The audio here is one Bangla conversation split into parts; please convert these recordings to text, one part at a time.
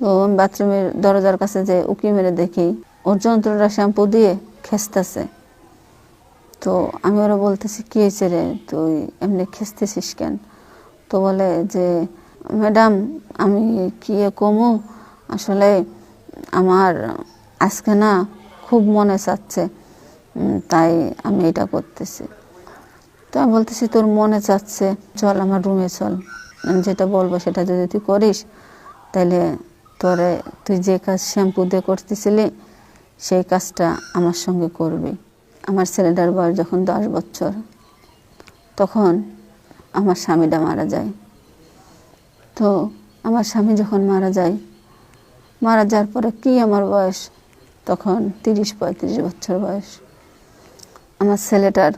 তো আমি বাথরুমের দরজার কাছে যে উকি মেরে দেখি ওর যন্ত্রটা শ্যাম্পু দিয়ে খেচতেছে। তো আমি ওরা বলতেছি কি হয়েছে রে, তুই এমনি খেচতেছিস কেন? তো বলে যে ম্যাডাম আমি কি কমু, আসলে আমার আজকে না খুব মনে চাচ্ছে, তাই আমি এটা করতেছি। তো আমি বলতেছি তোর মনে চাচ্ছে, চল আমার রুমে চল, আমি যেটা বলবো সেটা যদি তুই করিস তাহলে তুই যে কাজ শ্যাম্পু দিয়ে করতেছিলি সেই কাজটা আমার সঙ্গে করবি। আমার ছেলেটার বয়স যখন 10 বছর, তখন আমার স্বামীটা মারা যায়। তো আমার স্বামী যখন মারা যাওয়ার পরে কি আমার বয়স তখন 30-35 বছর বয়স। আমার ছেলেটার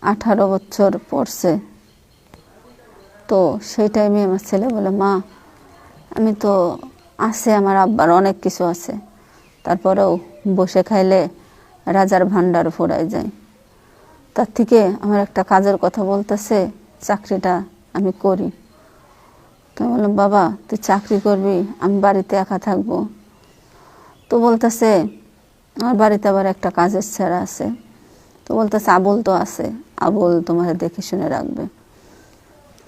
18 বছর পড়ছে। তো সেই টাইমে আমার ছেলে বলে, মা আমি তো আছে, আমার আব্বার অনেক কিছু আছে, তারপরেও বসে খাইলে রাজার ভান্ডার ফুরায় যায়, তার থেকে আমার একটা কাজের কথা বলতেছে, চাকরিটা আমি করি। তো বললাম বাবা তুই চাকরি করবি, আমি বাড়িতে একা থাকবো? তো বলতেছে আমার বাড়িতে আবার একটা কাজের ছেড়া আছে। তো বলতেছে আবুল তো আছে, আবুল তোমার দেখে শুনে রাখবে।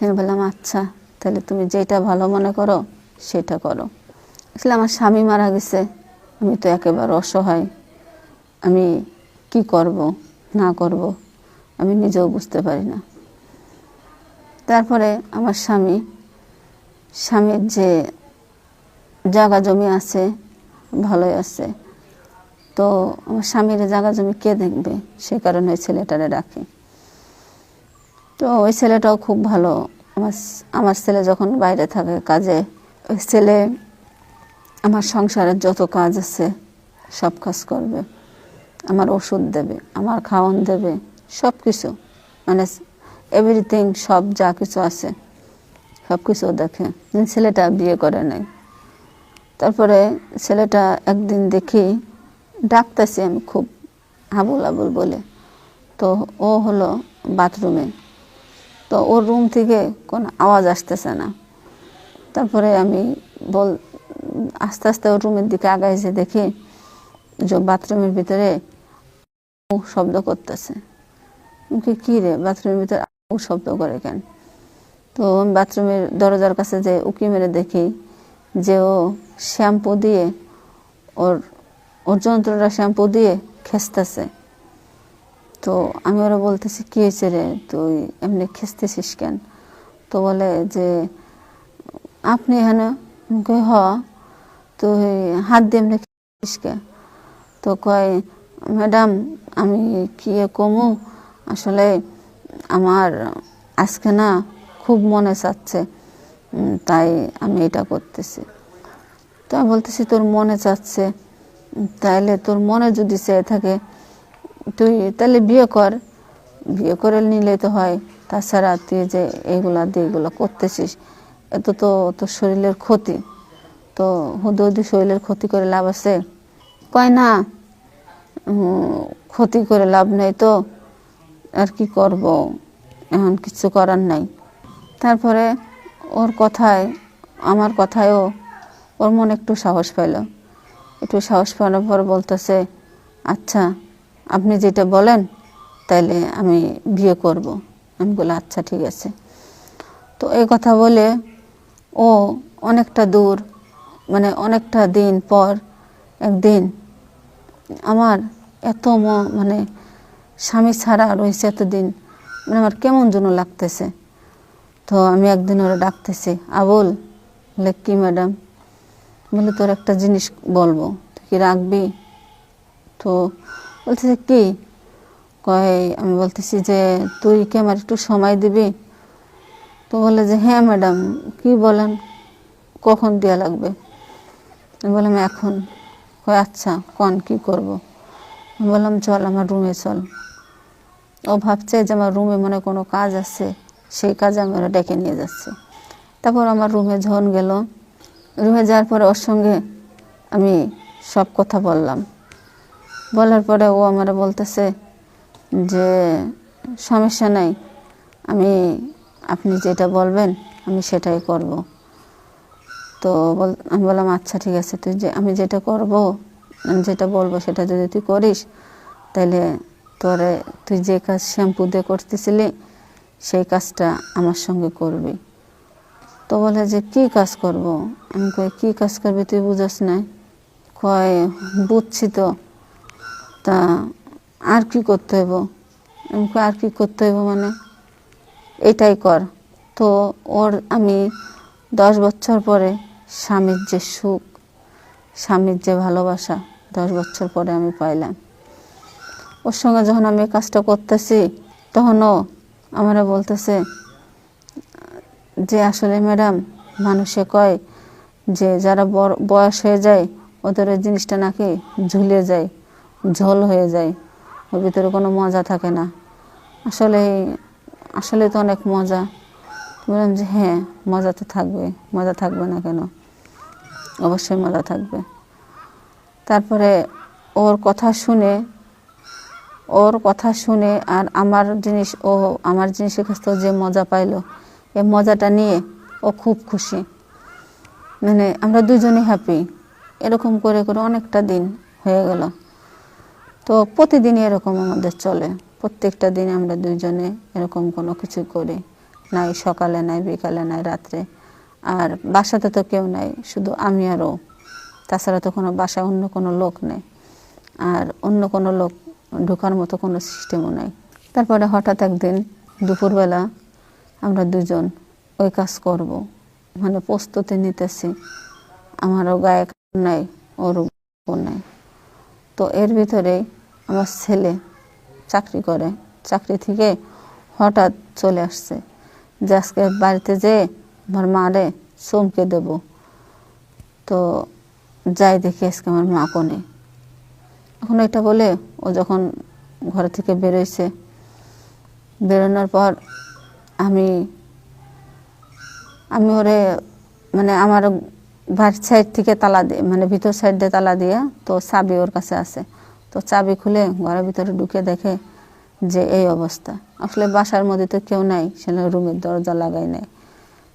আমি বললাম আচ্ছা তাহলে তুমি যেটা ভালো মনে করো সেটা করো। আসলে আমার স্বামী মারা গেছে, আমি তো একেবারে অসহায়, আমি কি করব না করব আমি নিজেও বুঝতে পারি না। তারপরে আমার স্বামীর যে জায়গা জমি আছে ভালোই আছে, তো আমার স্বামীর জায়গা জমি কে দেখবে, সে কারণে ওই ছেলেটারে রাখি। তো ওই ছেলেটাও খুব ভালো। আমার ছেলে যখন বাইরে থাকে কাজে, ওই ছেলে আমার সংসারের যত কাজ আছে সব কাজ করবে, আমার ওষুধ দেবে, আমার খাওয়ান দেবে, সব কিছু, মানে এভরিথিং, সব যা কিছু আছে সব কিছু দেখে। ছেলেটা বিয়ে করে নাই। তারপরে ছেলেটা একদিন দেখি ডাকতেছি আমি খুব আবুল আবুল বলে, তো ও হলো বাথরুমে। তো ওর রুম থেকে কোনো আওয়াজ আসতেছে না। তারপরে আমি আস্তে আস্তে ওর রুমের দিকে আগাইছে, দেখি যে বাথরুমের ভিতরে শব্দ করতেছে। কি রে, বাথরুমের ভিতরে শব্দ করে কেন? তো আমি বাথরুমের দরজার কাছে যে উকি মেরে দেখি যে ও শ্যাম্পু দিয়ে ওর যন্ত্রটা শ্যাম্পু দিয়ে খেচতেছে। তো আমি ওরা বলতেছি কি হয়েছে রে, তুই এমনি খেচতেছিস কেন? তো বলে যে আপনি এখানে হ, তুই হাত দিয়ে এমনি খেছিস কে? তো কয় ম্যাডাম আমি কি কমু, আসলে আমার আজকে না খুব মনে চাচ্ছে, তাই আমি এটা করতেছি। তো আমি বলতেছি তোর মনে চাচ্ছে, তাইলে তোর মনে যদি চেয়ে থাকে তুই তাহলে বিয়ে করে নিলে তো হয়, তাছাড়া তুই যে এইগুলা দিয়ে এগুলো করতেছিস এত তো তোর শরীরের ক্ষতি, তো হুদুদি শরীরের ক্ষতি করে লাভ আছে? কয় না, ক্ষতি করে লাভ নেই, তো আর কি করব, এখন কিছু করার নাই। তারপরে ওর কথায় আমার কথায়ও ওর মনে একটু সাহস পেল। একটু সাহস পাওয়ার পর বলতেছে আচ্ছা আপনি যেটা বলেন তাইলে আমি বিয়ে করব। আমি বলি আচ্ছা ঠিক আছে। তো এই কথা বলে ও অনেকটা দূর, মানে অনেকটা দিন পর একদিন আমার এত মানে স্বামী ছাড়া রয়েছে এতদিন, মানে আমার কেমন যেন লাগতেছে। তো আমি একদিন ওরা ডাকতেছি, আবুল। বলে কি ম্যাডাম? বলে তোর একটা জিনিস বলবো, তুই কি রাখবি? তো বলতেছে কি? কয় আমি বলতেছি যে তুই কি আমার একটু সময় দিবি? তো বলে যে হ্যাঁ ম্যাডাম, কি বলেন, কখন দেওয়া লাগবে? আমি বললাম এখন। কয় আচ্ছা কন কি করব? আমি বললাম চল আমার রুমে চল। ও ভাবছে যে আমার রুমে মনে কোনো কাজ আছে, সেই কাজে আমি ওরা ডেকে নিয়ে যাচ্ছি। তারপর আমার রুমে যখন গেল, রুমে যাওয়ার পরে ওর সঙ্গে আমি সব কথা বললাম। বলার পরে ও আমার বলতেছে যে সমস্যা নাই, আপনি যেটা বলবেন আমি সেটাই করব। তো আমি বললাম আচ্ছা ঠিক আছে, তুই যে আমি যেটা করব, আমি যেটা বলবো সেটা যদি তুই করিস তাহলে তুই যে কাজ শ্যাম্পু দিয়ে করতেছিলি সেই কাজটা আমার সঙ্গে করবি। তো বলে যে কি কাজ করব? আমি কই কি কাজ করবি তুই বুঝাস না? কয় বুঝছি তো, তা আর কি করতে হইব? আমি কই আর কি করতে হইব মানে? এটাই কর। তো আমি 10 বছর পরে স্বামীর যে সুখ, স্বামীর যে ভালোবাসা 10 বছর পরে আমি পাইলাম। ওর সঙ্গে যখন আমি এই কাজটা করতেছি তখনও আমারা বলতেছে যে আসলে ম্যাডাম, মানুষে কয় যে যারা বয়স হয়ে যায় ওদের ওই জিনিসটা নাকি ঝুলে যায়, ঝোল হয়ে যায়, ওর ভিতরে কোনো মজা থাকে না। আসলে আসলে তো অনেক মজা। বললাম যে হ্যাঁ, মজা তো থাকবে, মজা থাকবে না কেন? অবশ্যই মজা থাকবে। তারপরে ওর কথা শুনে আর আমার জিনিসের কাছ থেকে যে মজা পাইলো, এই মজাটা নিয়ে ও খুব খুশি। মানে আমরা দুজনেই হ্যাপি। এরকম করে করে অনেকটা দিন হয়ে গেল। তো প্রতিদিনই এরকম আমাদের চলে, প্রত্যেকটা দিন আমরা দুজনে এরকম কোনো কিছু করি, নাই সকালে নাই বিকালে নাই রাত্রে। আর বাসাতে তো কেউ নাই, শুধু আমি আর ও, তাছাড়া তো কোনো বাসায় অন্য কোনো লোক নেই, আর অন্য কোনো লোক ঢোকার মতো কোনো সিস্টেমও নাই। তারপরে হঠাৎ একদিন দুপুরবেলা আমরা দুজন ওই কাজ করব মানে প্রস্তুতি নিতেছি, আমারও গায়ে নাই, ওরও নাই। তো এর ভিতরে আমার ছেলে চাকরি করে, চাকরি থেকে হঠাৎ চলে আসছে যে আজকে বাড়িতে যেয়ে আমার মারে চমকে দেব। তো যাই দেখি আজকে আমার মা কোনে। এখন এটা বলে ও যখন ঘর থেকে বেরোইছে, বেরোনোর পর আমি ওরে মানে আমার বাড়ির সাইড থেকে তালা দিয়ে, মানে ভিতর সাইড দিয়ে তালা দিয়ে, তো চাবি ওর কাছে আছে। তো চাবি খুলে ঘরের ভিতরে ঢুকে দেখে যে এই অবস্থা। আসলে বাসার মধ্যে তো কেউ নাই, সেখানে রুমের দরজা লাগাই নাই,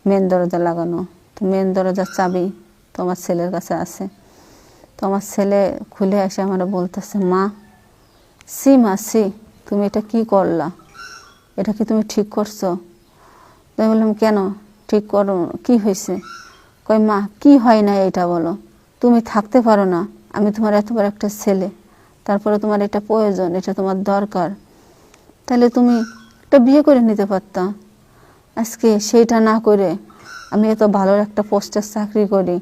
মেন দরজা লাগানো। তো মেন দরজার চাবি তো আমার ছেলের কাছে আছে। তো আমার ছেলে খুলে এসে আমার বলতেছে, মা তুমি এটা কি করলা? এটা কি তুমি ঠিক করছো? তো আমি বললাম কেন ঠিক করো, কি হয়েছে? কই মা কি হয় না এটা বলো, তুমি থাকতে পারো না, আমি তোমার এত বড় একটা ছেলে, তারপরে তোমার এটা প্রয়োজন, এটা তোমার দরকার, তাহলে তুমি একটা বিয়ে করে নিতে পারতা। আজকে সেইটা না করে আমি এত ভালো একটা পোস্টের চাকরি করি,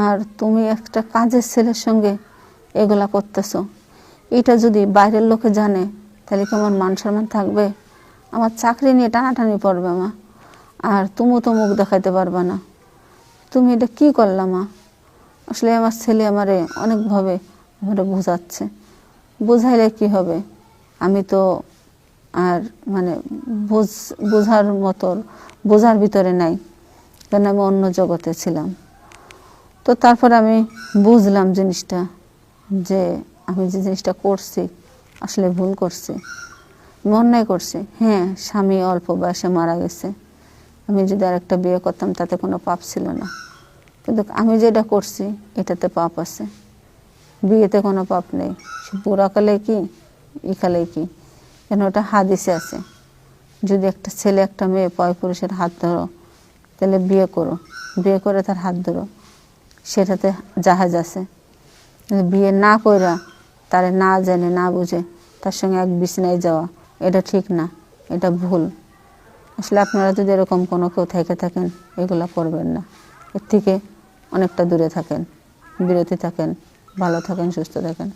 আর তুমি একটা কাজের ছেলের সঙ্গে এগুলা করতেছো। এটা যদি বাইরের লোকে জানে তাহলে কি আমার মান সম্মান থাকবে? আমার চাকরি নিয়ে টানাটানি পড়বে মা, আর তুমিও তো মুখ দেখাইতে পারবে না। তুমি এটা কি করলা মা? আসলে আমার ছেলে আমারে অনেকভাবে বোঝাচ্ছে। বোঝাইলে কি হবে? আমি তো আর মানে বোঝার ভিতরে নাই, কারণ আমি অন্য জগতে ছিলাম। তো তারপর আমি বুঝলাম জিনিসটা, যে আমি যে জিনিসটা করছি আসলে ভুল করছি, অন্যায় করছি। হ্যাঁ, স্বামী অল্প বয়সে মারা গেছে, আমি যদি আর একটা বিয়ে করতাম তাতে কোনো পাপ ছিল না, কিন্তু আমি যেটা করছি এটাতে পাপ আছে। বিয়েতে কোনো পাপ নেই, বুড়াকালে কি ইকালে কি, কেন ওটা হাদিসে আছে, যদি একটা ছেলে একটা মেয়ে পরপুরুষের হাত ধরো তাহলে বিয়ে করো, বিয়ে করে তার হাত ধরো, সেটাতে জাহাজ আছে। বিয়ে না কইরা তারে না জেনে না বুঝে তার সঙ্গে এক বিছানায় যাওয়া, এটা ঠিক না, এটা ভুল। আসলে আপনারা যদি এরকম কোনো কেউ থেকে থাকেন এগুলো করবেন না, এর থেকে অনেকটা দূরে থাকেন, বিরতি থাকেন, ভালো থাকেন, সুস্থ থাকেন।